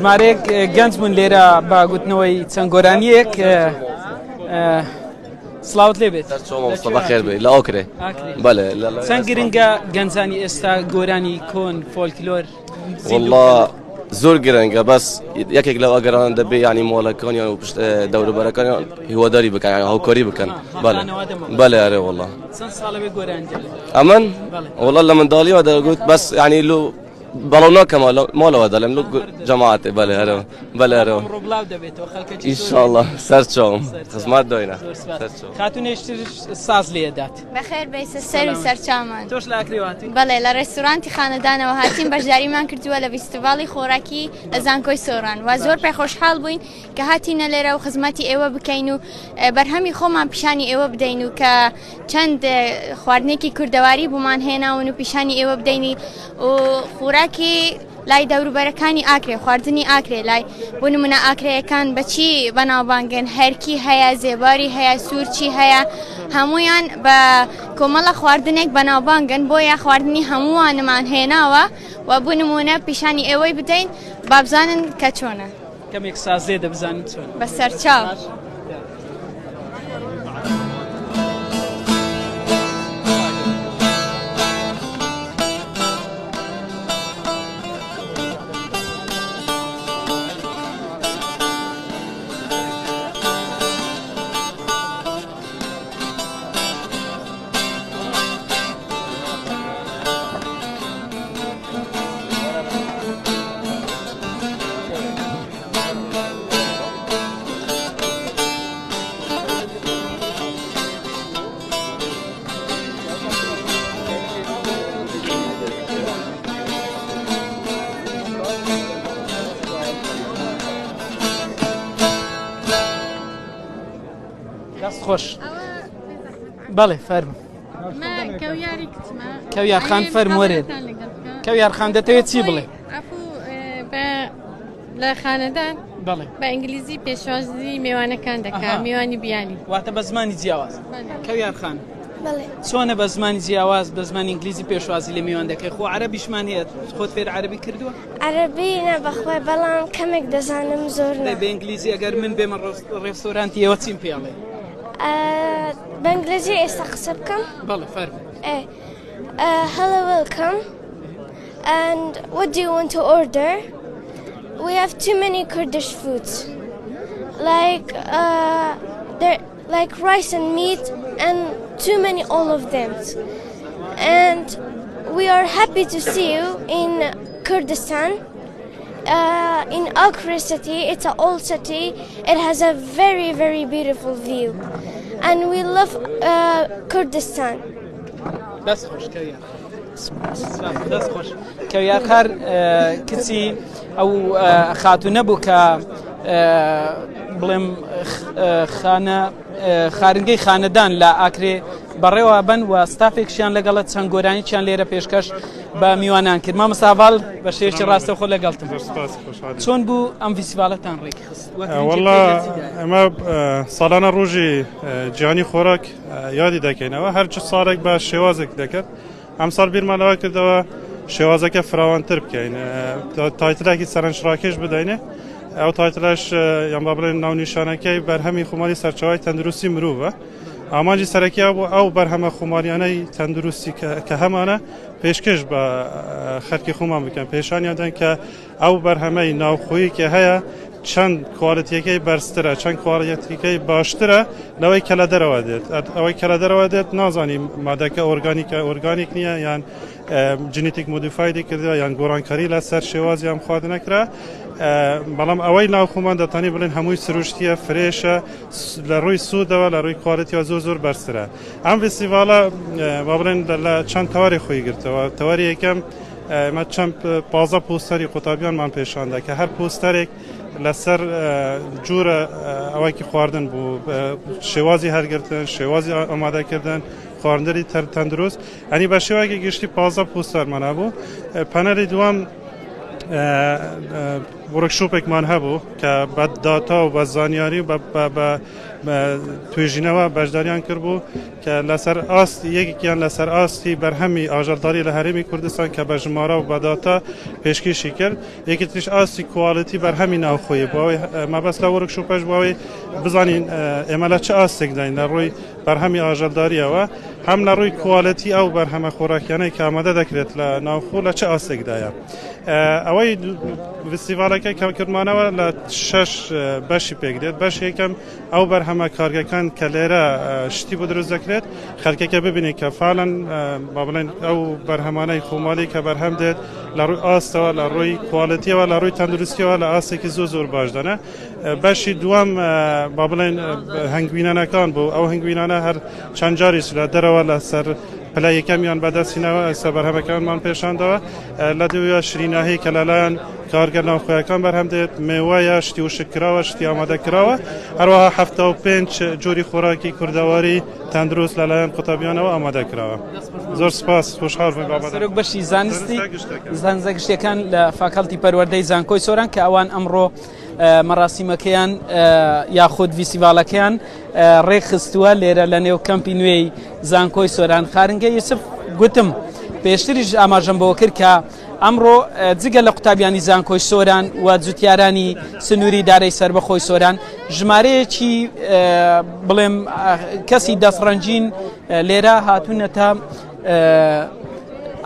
ژمارەیەک گەنج بوون لێرە بە گوتنەوەی چەند گۆرانیەک سلااوت لێ بێت خێر بێ لە ئۆکرێ چەند گرنگە گەنجانی ئێستا گۆرانی کۆن فۆلکلۆر والله زۆر گرنگە بەس یەکێک لەو ئەگەران دەبێ ینی مۆڵەکانیان و پشت دەوروبەرەکانیان هیواداری بکەن هاوکاری بکەن بەڵێ ئەرێ والله ئەمن والله لە منداڵیەوە دەگوت بەس ینی لو بەڵاو ناکەمە ماڵەوە دەڵێم لو جەماعەتێ بەڵێ ئەرێ بەڵێ ئەرێ ئینشاءالله سەرچاوم خزمات دۆینە خاتونێشتر ساز لێدات بەخێر بێسە سەر و سەرچامان تۆش لە ئاکرێواتی بەڵێ لە ڕێستورانتی خانەدانەوە هاتین بەشداریمان کردووە لە فیستیڤاڵی خۆراکی لە زانکۆی سۆران و زۆر پێ خۆشحاڵ بووین کە هاتینە لێرە و خزمەتی ئێوە بکەین و بەرهەمی خۆمان پیشانی ئێوە بدەین و کە چەند خواردنێکی کوردەواری بوومان هێناون و پیشانی ئێوە بدەینی و خوراکی لای دەوروبەرەکانی ئاکرێ خواردنی ئاکرێ لای بۆ نمونە ئاکرەیەکان بەچی بەناوبانگن هەرکی هەیە زێباری هەیە سوورچی هەیە هەمویان بە کۆمەڵە خواردنێک بەناوبانگن بۆیە خواردنی هەمووانمان هێناوە و بۆ نمونە پیشانی ئێوەی بدەین با بزانن کە چۆنە کەمێک سازێ دەبزانین چۆن بە سەرچاو خۆش بەڵێ فەرم کەویار خان فەرموەرێت کەویار خان دەتەوێت چی بڵێ لە خانەدان بە ئینگلیزی پێشوازی میوانەکان دەکات میوانی بیانی واتە بە زمانی جیاواز کەویار خان چۆنە بە زمانی جیاواز بە زمانی ئینگلیزی پێشوازی لە میوان دەکەی خۆ عەرەبیشمان هەیە خۆت فێر عەرەبی کردووە عەرەبی نە بەخۆی بەڵام کەمێک دەزانم زۆر بە ئینگلیزی ئەگەر من بێمە ڕێستۆرانتی ئێوە چیم پێڵێ بە ئینگلیزی ئێستا قسە بکەم بەڵێ فەرمو hello welcome and what do you want to order we have too many Kurdish foods like rice and meat and too many all of them and we are happy to see you in Kurdistan in Akre city. It's an old city. It has a very, very beautiful view and we love Kurdistan. دەست خۆش کەویار دەست خۆش کەویار خار کچی ئەو خاتوونە بوو کە بڵێم خارنگەی خانەدان لە ئاکرێ بەڕێوە بن و ستافێکشیان لەگەڵە چەند گۆرانییان لێرە پێشکەش بە میوانان کرد مامە ساڤال بە شێرکی ڕاستە خۆ لەگەڵتم چۆن بوو ئەم فیسیڤالەتان ڕێکی خست وەڵا ئەمە ساڵانە ڕۆژی جیهانی خۆراک یادی دەکەینەوە هەرچ ساڵێک بە شێوازێک دەکرد ئەم ساڵ بیرمانەوە کردەوە شێوازەکە فراوانتر بکەین تایتلێکی سەرنجڕاکێش بدەینێ ئەو تایتلش یان با بڵێن ناونیشانەکەی بەرهەمی خۆماری سەرچاوای تەندروستی مرۆڤە ئامانجی سەرەکیە بوو ئەو بەرهەمە خۆماریانەی تەندروستی کە هەمانە پێشکەش بە خەرکی خۆمان بکەن پێشانیاندەن کە ئەو بەرهەمەی ناوخۆیی کە هەیە چەند کواڵەتیەکەی بەرزترە چەند کواڵەتیەکەی باشترە لەوەی کە لە دەرەوە دێت ئەوەی کە لە دەرەوە دێت نازانیم مادەکە ئۆرگانیک نییە یان جنیتیک مۆدیفایدی کردووە یان گۆڕانکاری لەسەر شێوازیان خواردن نەکرا بەڵام ئەوەی ناوخۆمان دەتانی بڵێن هەمووی سروشتیە فرێشە لە ڕووی سوودەوە لە ڕووی کواڵەتیەوە زۆر بەرزترە ئەم فستیڤالە با بڵێن لە چەند تەواری خۆی گرتەوە تەواری یەکەم ئەمە چەند 15 پۆستەری قوتابیانمان پێشاندا کە هەر پۆستەرێک لەسەر جوورە ئەوەیکی خواردن بوو شێوازی هەرگرتن شێوازی ئامادەکردن خواردنی تەندروست ئەنی بە شێوەیەکی گشتی 15 پۆستەرمان هەبوو پەنەلی دووەم وەرکشۆپێکمان هەبوو کە بە داتا و بە زانیاری بە توێژینەوە بەشداریان کرد بوو کە لەسەر ئاستی یەکێکیان لەسەر ئاستی بەرهەمی ئاژەڵداری لە هەرێمی کوردستان کە بە ژمارە و بە داتا پێشکەشی کرد یەکی تریش ئاستی کواڵەتی بەرهەمی ناوخۆیی بۆەوەی مەبەست لە وەرکشۆپەش بۆەوەی بزانین ئێمە لە چه ئاستێک داین لە ڕووی بەرهەمی ئاژەڵداریەوە هەم لە ڕووی کواڵەتی ئەو بەرهەمە خۆراکیانەی کە ئامادە دەکرێت لە ناوخۆ لە چه ئاستێکدایە ئەوەی فستیڤالەکە کەمکردمانەوە لە 6 بەشی پێکدێت بەش یەکەم ئەو بەرهەمە کارگەکان کە لێرە شتی بۆ دروست دەکرێت خەڵکەکە ببینێت کە فعلەن با بڵێن ئەو بەرهەمانەی خۆماڵی کە بەرهەم دێت لە ڕووی ئاستەوە لە ڕووی کواڵەتیەوە لە ڕووی تەندروستیەوە لە ئاستێکی زۆر باش دەنە بەشی دووەم با بڵێن هەنگوینانەکان بوو ئەو هەنگوینانە هەر چەند جاریش لە دەرەوە لەسەر پلە یەکەمیان بەدەستینەوە ئێستا بەرهەمەکانمان پێشاندەوە لە دوویە شریناهەیە کە لەلایەن کارگەر ناوخۆیەکان بەرهەم دێت مێوایە شتی وشکراوە شتی ئامادەکراوە هەروەها 75 جۆری خۆراکی کوردەواری تەندروست لەلایەن قوتابیانەوە ئامادەکراوە زۆر سپاس خۆشحاڵ بووین سەرۆک بەشی زانستی زانزە گشتەکان لە فاکەڵتی پەروەردەی زانکۆی سۆران کە ئەوان ئەمڕۆ مەراسیمەکەیان یاخود فیسیڤالەکەیان ڕێکخستووە لێرە لە نێو کەمپی نوێی زانکۆی سۆران خارنگە یوسف گوتم پێشتریش ئاماژەم بەوە کرد کە ئەمڕۆ جگە لە قوتابیانی زانکۆی سۆران و جوتیارانی سنووری دارەی سربەخۆی سۆران ژمارەیەکی بڵێم کەسی دەستڕەنجین لێرە هاتوونەتە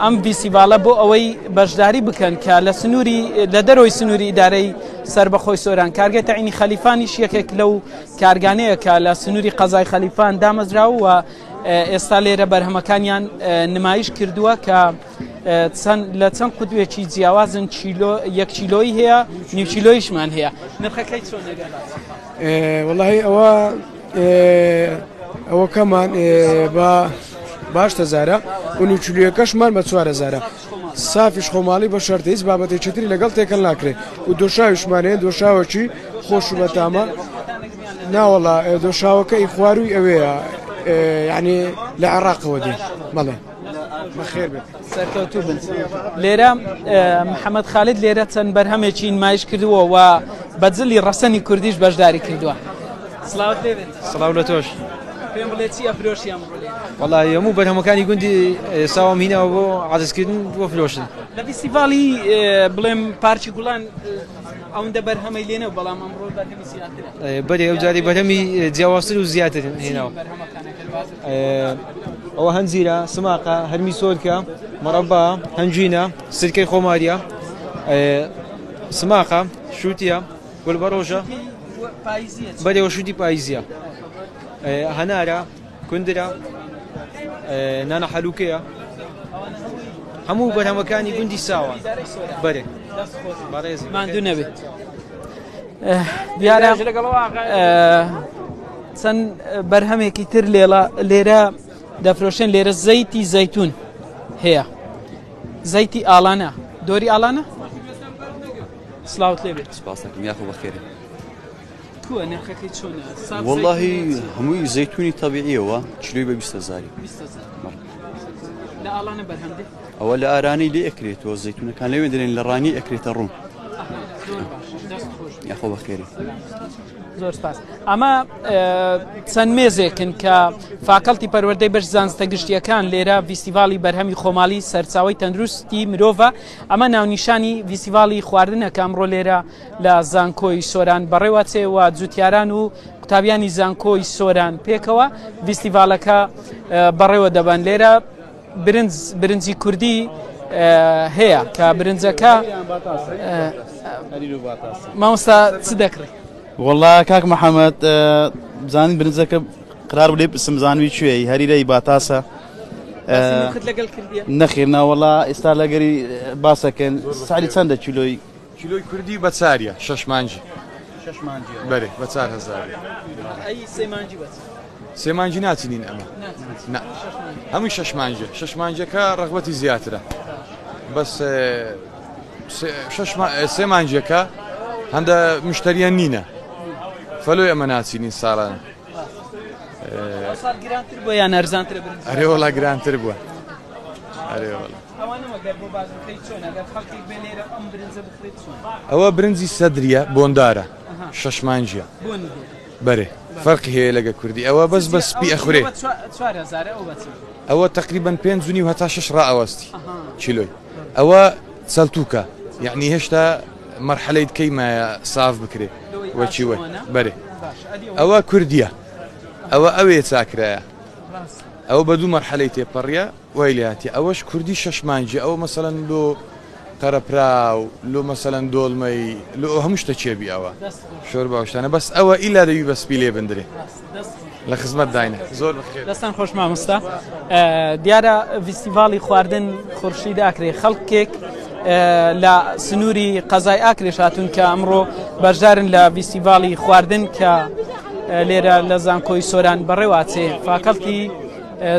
ئەم فیسیڤالە بۆ ئەوەی بەشداری بکەن کە لە سنووری لە دەرەوەی سنووری ئیدارەی سربەخۆی سۆران کارگەتە عینی خەلیفانیش یەکێک لەو کارگانەیە کە لە سنووری قەزای خەلیفان دامەزراوە و ئێستا لێرە بەرهەمەکانیان نمایش کردووە کە لە چەند قوتوێکی جیاوازن یەک چیلۆی هەیە نیو چیلۆیشمان هەیە نرخەکەی چۆن وەڵاهی ئەوە کەمان بە 8,000 و نیوچلویەکەشمان بە 4,000 سافیش خۆماڵی بە شەرتە هیچ بابەتی چتری لەگەڵ تێکەڵ ناکرێت و دۆشاویشمانەیە دۆشاوەکی خۆش و بەتامە ناوەڵا دۆشاوەکەی خواروی ئەوەیە یعنی لە عێراقەوە دێ بەڵێ بەخێر بێت سەرکەوتوو بن لێرە محەممەد خالد لێرە چەند بەرهەمێکی نمایش کردووە و بەجلی ڕەسەنی کوردیش بەشداری کردووە سڵاوت لێبێت سڵاو لە تۆش پێم بڵێ چی ئەفرۆشی ئەمڕۆ لێرە وەڵای هەموو بەرهەمەکانی گوندی ساوام هینەوە بۆ عەزیزکردن بۆ فرۆشتن لە فیستیڤاڵی بڵێم پارکی گوڵان ئەوەندە بەرهەمەی لێنە بەڵام ئەمڕۆ بەرهەمی زیاترە بەرێ ئەو جاری بەرهەمی جیاوازتر و زیاتر هێناوە ئەوە هەنجیرە سماقە هەرمی سۆرکە مەڕەبا هەنجوینە سرکەی خۆماریە سماقە شووتیە گولبەڕۆژە بەرێەوە شووتی پاییزیە هەنارە کوندرە نانە حەلوکەیە هەموو بەرهەمەکانی گوندی ساوە بەرێ بەڕێزی ماندوو نەبێت دیارە چەند بەرهەمێکی تر لێرە دەفرۆشێن لێرە زەیتی زەیتون هەیە زەیتی ئاڵانە دۆری ئاڵانە سلااوت لێ بێت سپاسەکەم یاخۆ بەخێرە کووە نرخەکەی چۆنە واللهی هەمووی زەیتونی تەبیعیەوە کیلۆی بە 20,000 لە ئاڵانە بەرهەمدێ ئەوە لە ئارانی لێ ئەکرێتەوە زەیتونەکان لەوێ دەرێن لە ڕانی ئەکرێتە ڕوون یاخۆ بەخێری زۆر سپاس ئەمە چەند مێزێکن کە فاکەڵتی پەروەردەی بەش زانستە گشتیەکان لێرە فیستیڤاڵی بەرهەمی خۆماڵی سەرچاوی تەندروستی مرۆڤە ئەمە ناونیشانی فیستیڤاڵی خواردنە کە ئەمڕۆ لێرە لە زانکۆی سۆران بەڕێوەچێ و جوتیاران و قوتابیانی زانکۆی سۆران پێکەوە فیستیڤالەکە بەڕێوە دەبن لێرە برنجی کوردی هەیە کە برنجەکە مامۆستا چ دەکڕی والله کاک محەممەد زانین برنجەکە قرار بێ بسم زانوی کوێی هەریرەی باتاسە نەخێرناوەڵا ئێستا لەگەری باسەکەن سالی چەندە کیلۆی کوردی بە چاریە شەشمانجی بەرێ بە 4,000 سێمانجی ناچینین ئەمە هەمووی شەشمانجەکە ڕغبەتی زیاترە بەس سێمانجەکە هەندە مشتریان نینە فەلۆی ئەمە ناچینین ساڵانە ئەرێ وەڵا گرانتر بووە ئەوە برنجی سەدریە بۆندارە شەشمانجیە بەرێ فەرقی هەیە لەگە کوردی ئەوە بەس بە سپی ئەخورێ ئەوە تقریبان 5.5 هەتا 6 ڕائەوەستی کیلۆی ئەوە چەلتوکە یعنی هێشتا مەرحەلەی دکەیمایە ساف بکرێ وەچیوە بەرێ ئەوە کوردیە ئەوە ئەوێ چاکرایە ئەوە بە دوو مەرحەلەی تێپەڕیە وایلیاتی ئەوەش کوردی شەشمانجی ئەوە مەسەلەن لۆ قەرەپرا و لۆ مەسەلەن دۆڵمەی لۆ هەموو شتە چێبی ئەوە شۆر باوشتانە بەس ئەوە ئیلا دەوی بەسپی لێ بندرێ لە خزمەت داینە زۆر دەستان خۆش مامۆستا دیارە فیستیڤاڵی خواردن خورشید ئاکرێ خەڵکێک لە سنووری قەزای ئاکرێش هاتوون کە ئەمڕۆ بەشدارن لە فیستیڤاڵی خواردن کە لێرە لە زانکۆی سۆران بەڕێواچێ فاکەڵتی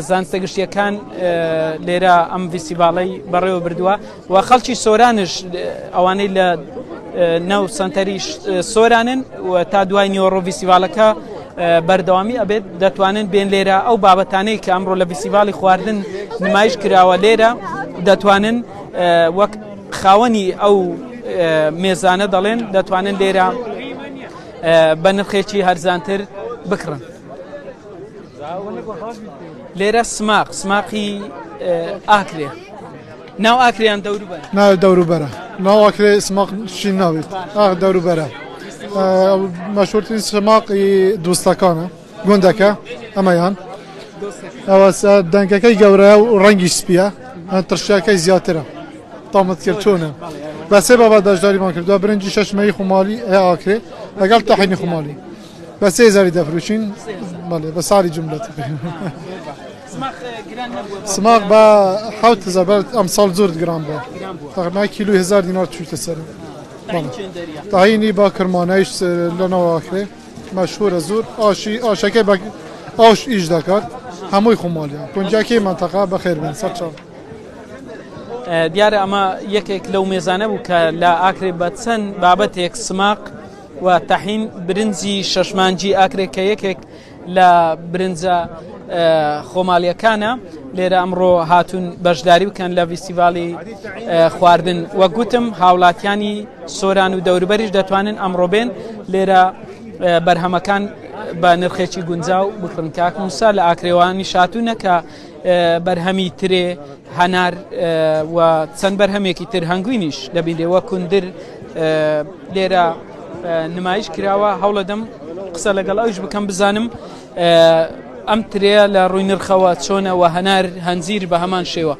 زانستە گشتیەکان لێرە ئەم فیستیڤاڵەی بەڕێوە بردووە و خەڵکی سۆرانش ئەوانەی لە نەو سنتەری سۆرانن و تا دوای نیوەڕۆ فیستیڤاڵەکە بەردەوامی ئەبێت دەتوانن بێن لێرە ئەو بابەتانەی کە ئەمڕۆ لە فیستیڤاڵی خواردن نمایش کراوە لێرە دەتوانن وەک خاوەنی ئەو مێزانە دەڵێن دەتوانن لێرە بە نرخێکی هەرزانتر بکڕن لێرە سماقی ئاکرێ ناو ئاکریان دەوروبەر ناو دەوروبەرە ناو ئاکرێ سماق شین ناوێت دەوروبەرە مەشهورترین سماقی دۆستەکانە گوندەکە ئەمەیان ئەوە دەنگەکەی گەورەیە و ڕەنگی سپیە ترشیەکەی زیاترە تامەت کرد چۆنە بە سێ بابەت بەشداریمان کردووە برنجی شەشمەیی خومالی ئاکرێ لەگەڵ تەحینی خومالی بە 3,000 دەفروشین بە ساڵی جملەت سماق بە 7,000 ئەم ساڵ زۆر گران بووە تقریبا کیلوی 1,000 دینار چوویتە سەر تاهینی با کرمانەیش لەنەوە ئاکرێ مەشهورە زۆر ئاشەکەی بە ئاش ئیش دەکات هەمووی خومالیە گونجاکەی منتەقا بەخێر بن سەر چاو دیارە ئەمە یەکێک لەو مێزانە بوو کە لە ئاکرێ بە چەند بابەتێک سماق و تەحین برنجی شەشمانجی ئاکرێت کە یەکێک لە برنجە خۆماڵیەکانە لێرە ئەمڕۆ هاتوون بەشداری بکەن لە فیستیڤاڵی خواردن وە گوتم هاوڵاتیانی سۆران و دەوروبەریش دەتوانن ئەمڕۆ بێن لێرە بەرهەمەکان بە نرخێکی گونجاو بکڕن. کاک موسا لە ئاکرێوانی شاتوونە کە بەرهەمی ترێ هەنار و چەند بەرهەمێکی تر هەنگوینیش دەبینێەوە کوندر لێرە نمایش کراوە. هەوڵە دەم قسە لەگەڵ ئەوش بکەم بزانم ئەم ترێ لە ڕووی نرخەوە چۆنە و هەنار هەنجیر بە هەمان شێوە.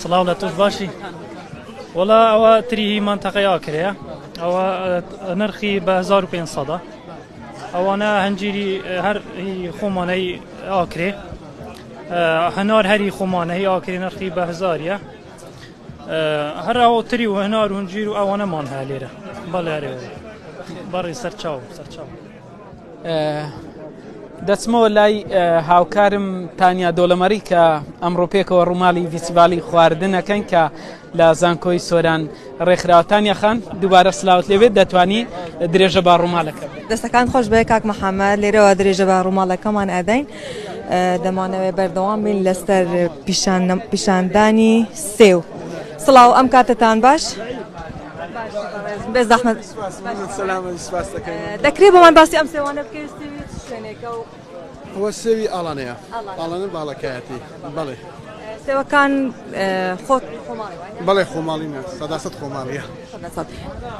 سڵاو لە تۆش باشی وەڵا ئەوە تری منتەقەی ئاکرەیە ئەوە نرخی بە 1500 ئەوانە هەنجیری هەر خۆمانەی ئاکرێ هەنار هەری خۆمانەی ئاکرێ نرخی بە 1000ە هەر ئەو تری و هەنار و هەنجیر و ئەوانەمان هەیە لێرە بەڵێ بەڕی سەرچاو دەچمەوە لای هاوکارم تانیا دۆڵەمەری کە ئەمڕۆ پێکەوە ڕووماڵی فیستیڤاڵی خواردنەکەن کە لە زانکۆی سۆران ڕێکخراوەتانیا خان دووبارە سلااوت لێوێت دەتوانی درێژە با ڕووماڵەکە دەستەکان خۆش بێ کاک محەممەد لێرەوە درێژە بە ڕووماڵەکەمان ئەدەین دەمانەوێت بەردەوام بین لەسەر پیشاندانی سێو. سڵاو ئەم کاتتان باش بێ زەحمەت دەکرێت بۆمان باسی ئەم سێوانە بکەوێت شوێنێکە و ئەوە سێوی ئاڵانەیە ئاڵانە باڵەکایەتی بەڵێ سێوەکان خۆت بەڵێ خۆماڵینە 100 خۆماڵیە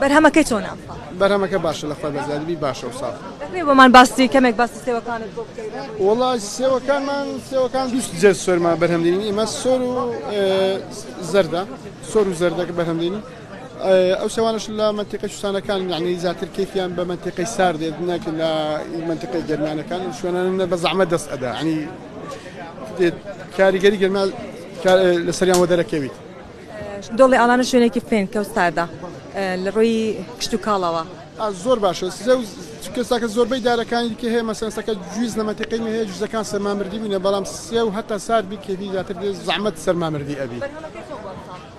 بەرهەمەکەی چۆنە بەرهەمەکە باشە لە خۆی بەزادبی باشە و ساف دەکرێت بۆمان باسی کەمێک باسی سێوەکانت بۆ بکەیت. وەڵای سێوەکان دوست جێ سۆرمان بەرهەمدێنی ئێمە سۆر و زەردە سۆر و زەردەکە بەرهەمدێنی ئەو سێوانش لە منتیقەی شوستانەکان یعنی زیاتر کەیفیان بە منتیقەی سار دێت ناکرد لە منتیقەی گەرمانەکان شوێنانە بە زەحمەت دەست ئەدا ینی کاریگەری گەرمان لەسەریان وە دەرەکەویت. دۆڵی ئاڵانە شوێنێکی فێن کە وستاردا لە ڕۆی کشت و کاڵەوە زۆر باشە کەساکە زۆربەی دارەکانی کە هەیە مەسەنسەکە جویز لە منتیقەی هەیە جوزەکان سەرمامردی بوونە بەڵام سێ و هەتا سار بی کێوی زیاتر زەحمەت سەرمامردی ئەبی.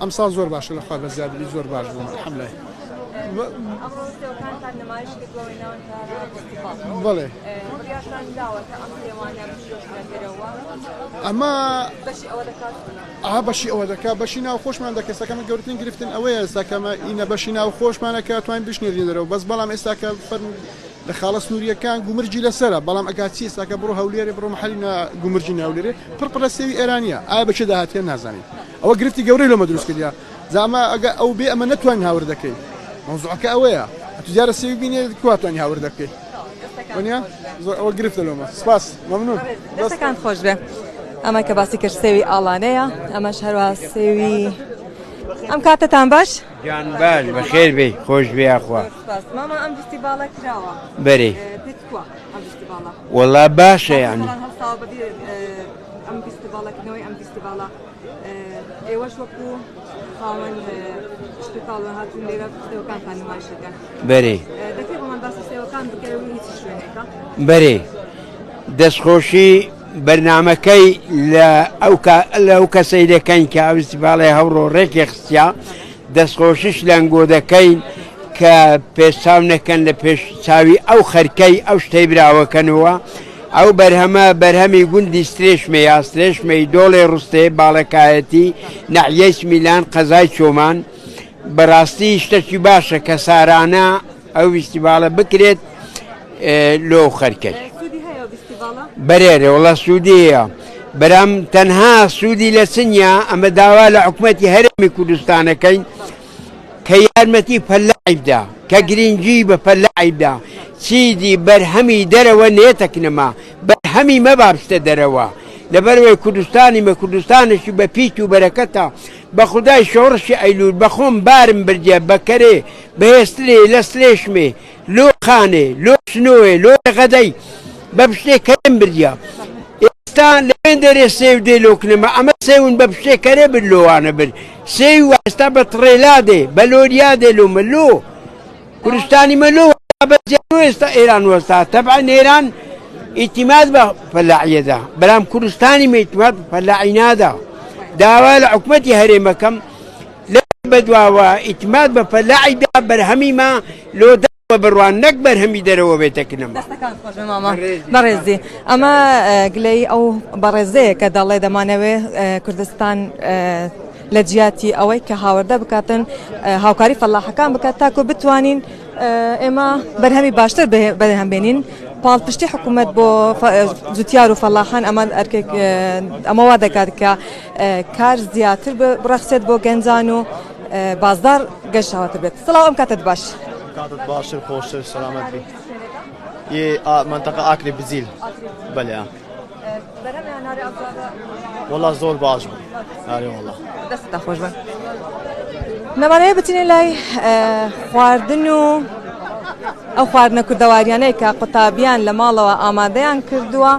ئەمساڵ زۆر باشە لە خوا بەزیادبی زۆر باش بوون حەملای بەڵێ ئەمە بەشی ئەوە دەکات بەشی ناو خۆشمان دەکەسەکەمە گەورترین گرفتن ئەوەیە ئێستاکەمە ئینە بەشی ناو خۆشمانەکە توانین بشنێری دەرەوە بەس بەڵام ئێستاکە فەرم لە خاڵە سنووریەکان گومرجی لەسەرە بەڵام ئەگاچی ئێستاکە بڕۆ هەولێرێ بڕۆ محەلی گومرجی ناولێرێ پڕپڕە سێوی ئێرانیە ئایا بەچێ داهاتێ نازانین ئەوە گرفتی گەورەی لەمە دروست کردیا زعما ئەگە ئەو بێ ئەمە نەتوانین هاور دەکەین مەوزوعەکە ئەوەیە توجارە سێوی بینێ کواتوانی هاور دەکەی وانیا ئەوە گرفتە لەمە سپاس مەمنون دەستەکان خۆش بێ ئەمە کە باسی کرد سێوی ئاڵانەیە ئەمەش هەروە سێوی ئەم کاتتان باش جان باش بەخێر بێ خۆش بێ ئەخوا ماما ئەم فیستیڤاڵە کراوە بەرێ ئەم فیستیڤاڵە وەڵا باشە یعنی ئەم فیستیڤاڵەکردنەوەی ئەم فیستیڤاڵە ئێوەش وەکو خاوەن شت و کاڵە هاتوون لێرە سێوەکانتان نمایش دەکەن بەرێ دەکرێت بۆمان باسی سێوەکان بکەوێت و هیچ شوێنێکە بەرێ دەستخۆشی بەرنامەکەی لە ئەو کەسەی دەکەین کە ئەو فیستیڤاڵی هەوڕۆ ڕێکی خستیا دەستخۆشیش لەنگۆ دەکەین کە پێشچاو نەکەن لە پێش چاوی ئەو خەرکەی ئەو شتەی براوەکەنەوە ئەو بەرهەمە بەرهەمی گوندی سرێشمە یا سرێشمەی دۆڵێ ڕستێ باڵەکایەتی نەحیەی سمیلان قەزای چۆمان بەڕاستی شتێکی باشە کە سارانە ئەو فیستیڤاڵە بکرێت لۆ خەرکەی بەرێرە وڵە سوودیە بەرام تەنها سوودی لە سنیا ئەمە داوا لە حکوومەتی هەرێمی کوردستانەکەین کە یارمەتی پەلایبدا کە گرنگی بە پەلایبدا چیدی بەرهەمی دەرەوە نێتەکنەما بەرهەمی مەبابستە دەرەوە لەبەرەوەی کوردستانی مە کوردستانێکی بە پیت و بەرەکەتە بە خودای شۆڕشی ئەیلول بەخۆم بارم بردێ بەکەرێ بەهێسترێ لە سلێشمێ لۆ خانێ لۆ سنۆێ لۆ غەدەی بە پشتێ کەرم بردە ئێستا لەوێن دەرێ سێو دێ لۆکنەمە ئەمە سێون بە پشتێ کەرێ برد لۆوانە برد سێوی ئێستا بە تڕێلا دێ بە لۆریا دێ لۆ مەلۆ کوردستانی مەلۆ بەجێ ئێستا ئێران وەستا تەبعەن ئێران ئیتیماد بە فەلاحیەدا بەڵام کوردستانی ئیتیماد بە فەلاحی نادا داوا لە حکوومەتی هەرێمەکەم لە بەدواوە ئیتماد بە فەلاعیدا بەرهەمیمە لۆ بڕوان نەک بەرهەمی دەرەوە بێتەکنەمە بەڕێزی ئەمە گلەی ئەو بەڕێزەیە کە دەڵێ دەمانەوێ کوردستان لە جیاتی ئەوەی کە هاوردە بکاتن هاوکاری فەلاحەکان بکات تاکو بتوانین ئێمە بەرهەمی باشتر بەرهەمبێنین پاڵپشتی حکوومەت بۆ جوتیار و فەلاحان ئەمە وا دەکات کە کار زیاتر بڕەخسێت بۆ گەنجان و بازار گەشتاواتر بێت. سڵاو ئەم کاتت باش. كانت باشر خوشر سلامت بي منطقة أكل بزيل بلى والله زور باش هاري والله دست خوش بن نمانه بتینی لای خواردن و ئەو خواردنە کوردەواریانەی کە قوتابیان لە ماڵەوە ئامادەیان کردووە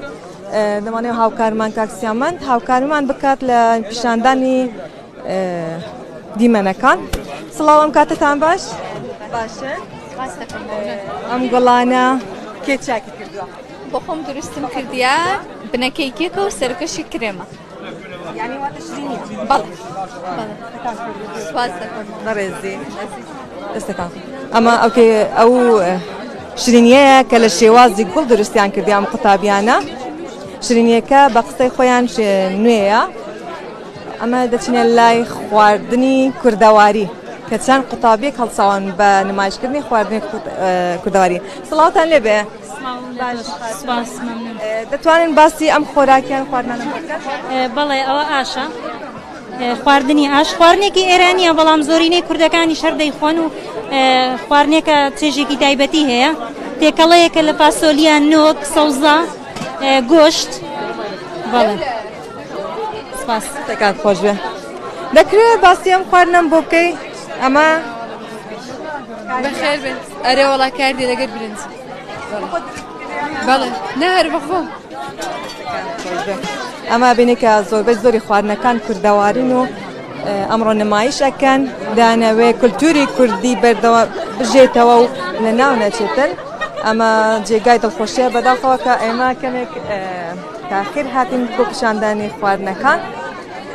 دەمانێت هاوکارمان کاکسیامەند هاوکاریمان بکات لە پیشاندانی دیمەنەکان. سڵاو ئەم کاتتان باش باشن ئەم گوڵانە کێ چاکی کردووە بۆ خۆم دروستم کردیا بنەکەیکێکە و سەرکەشی کرێمە یعنی واتە شیرینیە بەڵێ سواز دەکەم بەڕێزی دەستەکان ئەمە ئەو شیرینیەیە کە لە شێوازی گوڵ دروستیان کردی ئەم قوتابیانە شیرینیەکە بە قسەی خۆیان نوێیە ئەمە دەچینە لای خواردنی کوردەواری کە چەند قوتابیەک هەڵساوان بە نمایشکردنی خواردنی کوردەواری. سڵاوتان لێبێ دەتوانن باسی ئەم خۆراکیان خواردنانە بکات؟ بەڵێ ئەوە ئاشە خواردنی ئاش خواردنێکی ئێرانیە بەڵام زۆرینەی کوردەکانی شەر دەیخۆن و خواردنێکە چێژێکی تایبەتی هەیە تێکەڵەیەکە لە فاسۆلیان نۆک سەوزا گۆشت. بەڵێ سپاس تێکات خۆش بێ. دەکرێت باسی ئەم خواردنم بۆ بکەی؟ ئەمە بەخێر بێت ئەرێ وڵا کاردی لەگەر برنج بەڵێ نەهەر بەخۆم ئەمە بینێ کە زۆربەی زۆری خواردنەکان کوردەوارین و ئەمڕۆ نمایشەکەن دانەوێ کولتوری کوردی بەردەوە بژێتەوە و لە ناو نەچێتن. ئەمە جێگای دڵخۆشیە بەداخەوە کە ئێمە کەمێک تاخیر هاتین بۆ پیشاندانی خواردنەکان.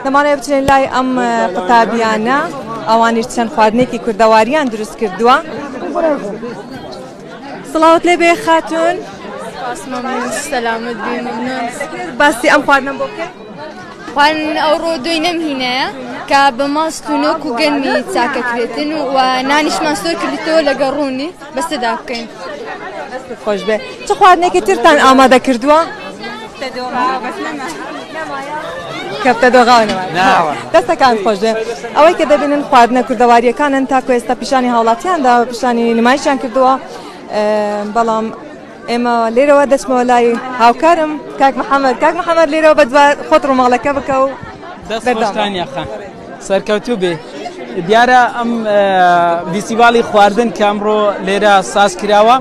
دەمانێت بچین لای ئەم قوتابیانە ئەوانیش چەند خواردنێکی کوردەواریان دروست کردووە. سڵاوت لێ بێ خاتون سەلامت بێ باسی ئەم خواردنە بۆ بکەین. خواردن ئەوڕۆ دوی نەمهینەیە کە بە ماست و نۆک و گەرمی چاکەکرێتن و نانیشمان سۆر کردیتەوە لەگە ڕوونی بەستەدا بکەین. خۆش بێ. چ خواردنێکی ترتان ئامادە کردووە؟ کەفتە دۆغاونەوە دەستەکان خۆش بێ. ئەوەی کە دەبینن خواردنە کوردەواریەکانن تاکو ئێستا پیشانی هاوڵاتیاندا پیشانی نمایشیان کردووە بەڵام ئێمە لێرەوە دەچمەوە لای هاوکارم کاک محەممەد لێرەوە بە دوای خۆت ڕۆماڵەکە بکە و دەستخۆشتانیە خان سەرکەوتوو بێ. دیارە ئەم فیستیڤاڵی خواردن کە ئەمڕۆ لێرە ساز کراوە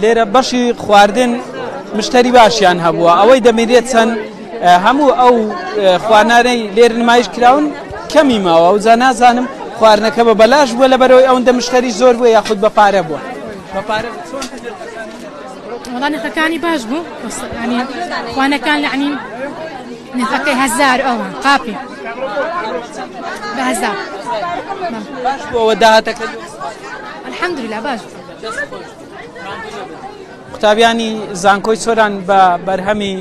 لێرە بەشی خواردن مشتری باشیان هەبووە ئەوەی دەمێرێت چەند هەموو ئەو خواردنانەی لێرە نمایش کراون کەمی ماوە و نازانم خواردنەکە بە بەلاش بووە لەبەرەوەی ئەوەندە مشتری زۆر بووە یاخود بە پارە بووە. والله نرخەکانی باش بوو ینی خوانەکان یعنی نرخەکەی 1000 ئەوە قاپی بە 1000 باش بووەوە داهاتەکە الحەمدوللا باش قوتابیانی زانکۆی سۆران بە بەرهەمی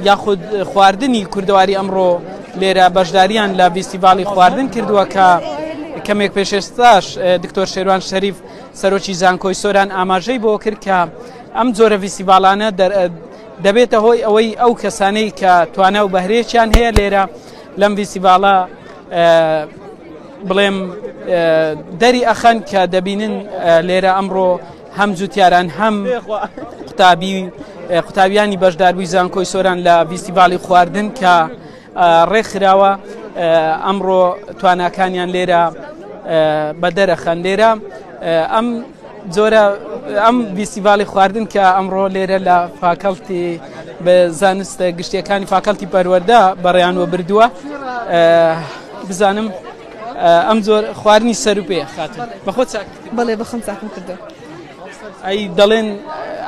یاخود خواردنی کوردەواری ئەمڕۆ لێرە بەشداریان لە فیستیڤاڵی خواردن کردووە کە کەمێک پێشێستاش دکتۆر شێروان شەریف سەرۆکی زانکۆی سۆران ئاماژەی بۆ کرد کە ئەم جۆرە فیستیڤاڵانە دەبێتە هۆی ئەوەی ئەو کەسانەی کە توانە و بەهرێکیان هەیە لێرە لەم فیستیڤاڵە بڵێم دەری ئەخەن کە دەبینن لێرە ئەمڕۆ هەم جوتیاران هەم قوتابیانی بەشداربووی زانکۆی سۆران لە فیستیڤاڵی خواردن کە ڕێکخراوە ئەمڕۆ تواناکانیان لێرە بە دەرەخەن لێرە ئەم جۆرە ئەم فیستیڤاڵی خواردن کە ئەمڕۆ لێرە لە فاکەڵتی بە زانستە گشتیەکانی فاکەڵتی پەروەردە بەڕێیانوە بردووە بزانم ئەم زۆر خواردنی سەروپێ خاتن بەخۆ بەڵێ بەخۆم چاکم کردو ئەی دەڵێن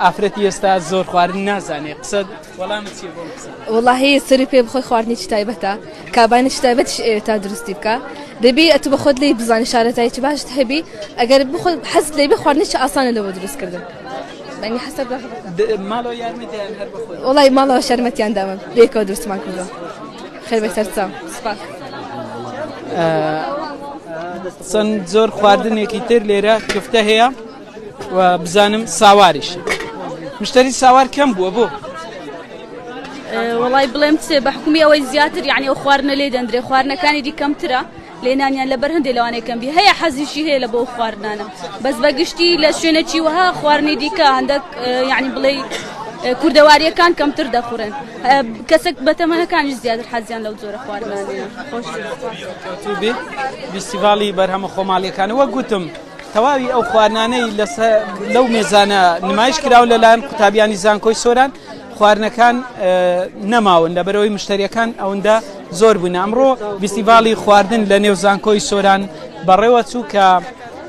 ئافرەتی ئێستا زۆر خواردن نازانێ قسە وەڵامت چیە بۆ قسە وڵاهی سەری پێ بخۆی خواردنی چ تایبەتە کابانێکی تایبەتیش تا دروستی بکە دەبی ئەتو بە خۆت لی بزانانی شارەتایکی باشت هەبی ئەگەر بخۆ حەز لێ بخواردنی ئاسانە لەوە دروستکردن بەنی حەسەب ماڵەوە یارمەتیان هەر بخۆن وڵی ماڵەوە شەرمەتیان دامە بێکەوە دروستمان کردەوە خێر بەسەر چاو سپاس چەند زۆر خواردنێکی تر لێرە کفتە هەیە و بزانم ساواریش مشتری ساوار کەم بووە بۆ وڵی بڵێم چێ بە حکومی ئەوەی زیاتر یعنی ئەو خواردنە لێ دەندرێ خواردنەکانی دی کەمترە لێنانیان لەبەر هەندێک لەوانەیە کەم بی هەیە حەزیشی هەیە لە بۆ خواردنانە بەس بەگشتی لە شوێنەکی وها خواردنی دیکە هەندێک یعنی بڵێ کوردەواریەکان کەمتر دەخورن کەسێک بەتەمەنەکانیش زیاتر حەزیان لەو جۆرە خواردنانەیە خۆش بێ فیستیڤاڵی بەرهەمە خۆماڵیەکانەوە گوتم تەواوی ئەو خواردنانەی لەو مێزانە نمایش کراوە لەلایەن قوتابیانی زانکۆی سۆران خواردنەکان نەماون لەبەرەوەی مشتریەکان ئەوەندە زۆر بوون ئەمڕۆ فیستیڤاڵی خواردن لە نێو زانکۆی سۆران بەڕێوە چوو کە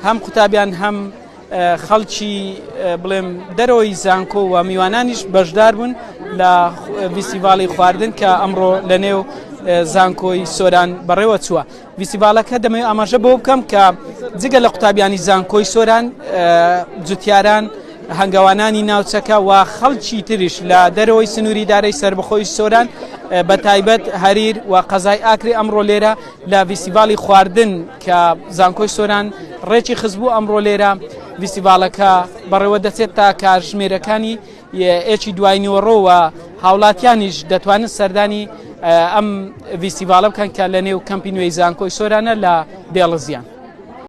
هەم قوتابیان هەم خەڵکی بڵێم دەرەوەی زانکۆ و میوانانیش بەشدار بوون لە فیستیڤاڵی خواردن کە ئەمڕۆ لە نێو زانکۆی سۆران بەڕێوە چووە فیستیڤاڵەکە دەمەوێت ئاماژە بۆ بکەم کە جگە لە قوتابیانی زانکۆی سۆران جوتیاران هەنگاوانانی ناوچەکە و خەڵکی تریش لە دەرەوەی سنووری دارەی سربەخۆی سۆران بە تایبەت هەریر و قەزای ئاکری ئەمڕۆ لێرە لە فیستیڤاڵی خواردن کە زانکۆی سۆران ڕێکی خزبوو ئەمڕۆ لێرە فیستیڤاڵەکە بەڕێوە دەچێت تا کاتژمێرەکانی ئێکی دوای نیوەڕۆوە هاوڵاتیانیش دەتوانن سەردانی ئەم فیستیڤاڵە بکەن کە لە نێو کەمپی نوێی زانکۆی سۆرانە لە دێڵزیان